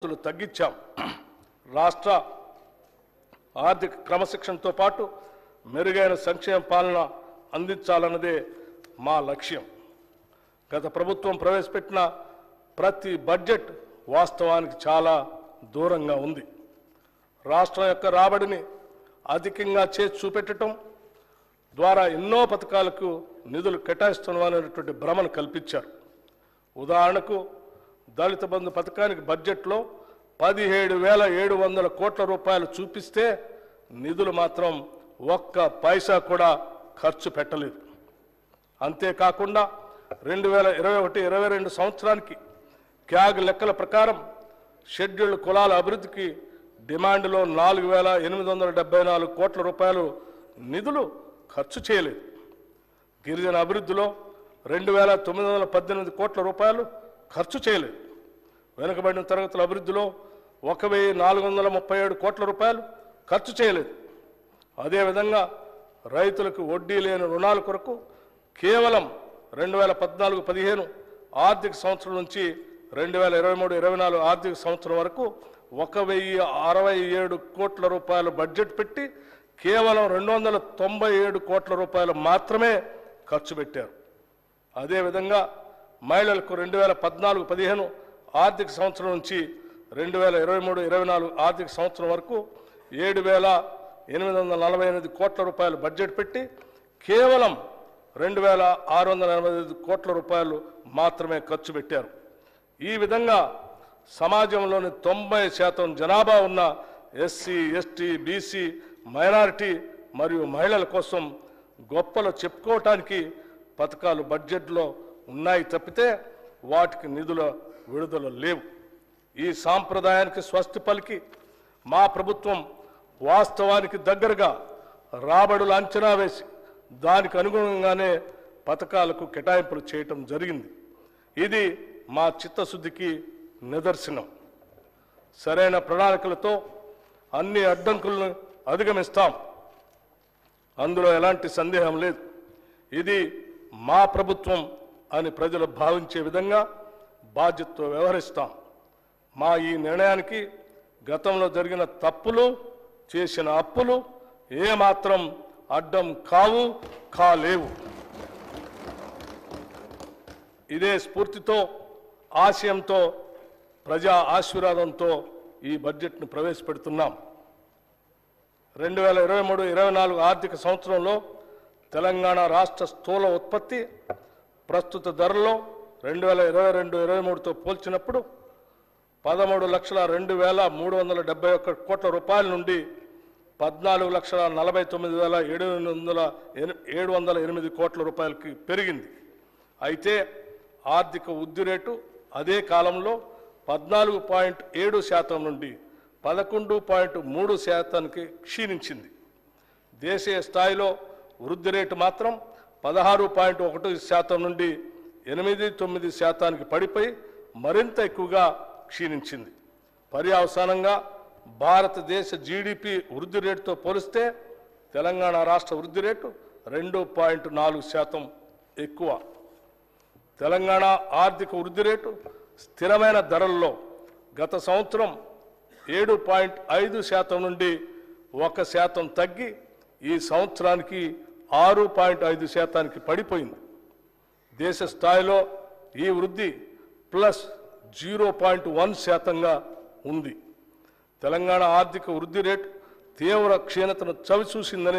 తగ్గించాం. రాష్ట్ర ఆర్థిక క్రమశిక్షణతో పాటు మెరుగైన సంక్షేమ పాలన అందించాలన్నదే మా లక్ష్యం. గత ప్రభుత్వం ప్రవేశపెట్టిన ప్రతి బడ్జెట్ వాస్తవానికి చాలా దూరంగా ఉంది. రాష్ట్రం యొక్క రాబడిని అధికంగా చేసి చూపెట్టడం ద్వారా ఎన్నో పథకాలకు నిధులు కేటాయిస్తున్నామనేటువంటి భ్రమను కల్పించారు. ఉదాహరణకు దళిత బంధు పథకానికి బడ్జెట్లో 17,700 కోట్ల రూపాయలు చూపిస్తే నిధులు మాత్రం ఒక్క పైసా కూడా ఖర్చు పెట్టలేదు. అంతేకాకుండా 2021-22 సంవత్సరానికి క్యాగ్ లెక్కల ప్రకారం షెడ్యూల్డ్ కులాల అభివృద్ధికి డిమాండ్లో 4,874 కోట్ల రూపాయలు నిధులు ఖర్చు చేయలేదు. గిరిజన అభివృద్ధిలో 2,918 కోట్ల రూపాయలు ఖర్చు చేయలేదు. వెనుకబడిన తరగతుల అభివృద్ధిలో 1,437 కోట్ల రూపాయలు ఖర్చు చేయలేదు. అదేవిధంగా రైతులకు వడ్డీ లేని రుణాల కొరకు కేవలం 2014-15 ఆర్థిక సంవత్సరం నుంచి 2023-24 ఆర్థిక సంవత్సరం వరకు 1,067 కోట్ల రూపాయలు బడ్జెట్ పెట్టి కేవలం 297 కోట్ల రూపాయలు మాత్రమే ఖర్చు పెట్టారు. అదేవిధంగా మహిళలకు 2014-15 ఆర్థిక సంవత్సరం నుంచి 2023-24 ఆర్థిక సంవత్సరం వరకు 7,848 కోట్ల రూపాయలు బడ్జెట్ పెట్టి కేవలం 2,685 కోట్ల రూపాయలు మాత్రమే ఖర్చు పెట్టారు. ఈ విధంగా సమాజంలోని 90% జనాభా ఉన్న ఎస్సీ, ఎస్టీ, బీసీ, మైనారిటీ మరియు మహిళల కోసం గొప్పలు చెప్పుకోవటానికి పథకాలు బడ్జెట్లో ఉన్నాయి తప్పితే వాటికి నిధుల విడుదల లేవు. ఈ సాంప్రదాయానికి స్వస్తి పలికి మా ప్రభుత్వం వాస్తవానికి దగ్గరగా రాబడులు అంచనా వేసి దానికి అనుగుణంగానే పథకాలకు కేటాయింపులు చేయటం జరిగింది. ఇది మా చిత్తశుద్ధికి నిదర్శనం. సరైన ప్రణాళికలతో అన్ని అడ్డంకులను అధిగమిస్తాం, అందులో ఎలాంటి సందేహం లేదు. ఇది మా ప్రభుత్వం అని ప్రజలు భావించే విధంగా బాధ్యతతో వ్యవహరిస్తాం. మా ఈ నిర్ణయానికి గతంలో జరిగిన తప్పులు, చేసిన అప్పులు ఏమాత్రం అడ్డం కాలేవు. ఇదే స్ఫూర్తితో, ఆశయంతో, ప్రజా ఆశీర్వాదంతో ఈ బడ్జెట్ను ప్రవేశపెడుతున్నాం. 2023-24 ఆర్థిక సంవత్సరంలో తెలంగాణ రాష్ట్ర స్థూల ఉత్పత్తి ప్రస్తుత ధరలో 2022-23తో పోల్చినప్పుడు 13,02,371 కోట్ల రూపాయల నుండి 14,49,708 కోట్ల రూపాయలకి పెరిగింది. అయితే ఆర్థిక వృద్ధి రేటు అదే కాలంలో 14.7% నుండి 11.3% క్షీణించింది. దేశీయ స్థాయిలో వృద్ధి రేటు మాత్రం 16.1% నుండి 8.9% పడిపోయి మరింత ఎక్కువగా క్షీణించింది. పర్యవసానంగా భారతదేశ జీడిపి వృద్ధి రేటుతో పోలిస్తే తెలంగాణ రాష్ట్ర వృద్ధి రేటు 2.4% ఎక్కువ. తెలంగాణ ఆర్థిక వృద్ధి రేటు స్థిరమైన ధరల్లో గత సంవత్సరం 7.5% నుండి 1% తగ్గి ఈ సంవత్సరానికి 6.5%కి పడిపోయింది. దేశ స్థాయిలో ఈ వృద్ధి +0.1%గా ఉంది. తెలంగాణ ఆర్థిక వృద్ధి రేటు తీవ్ర క్షీణతను చవిచూసిందని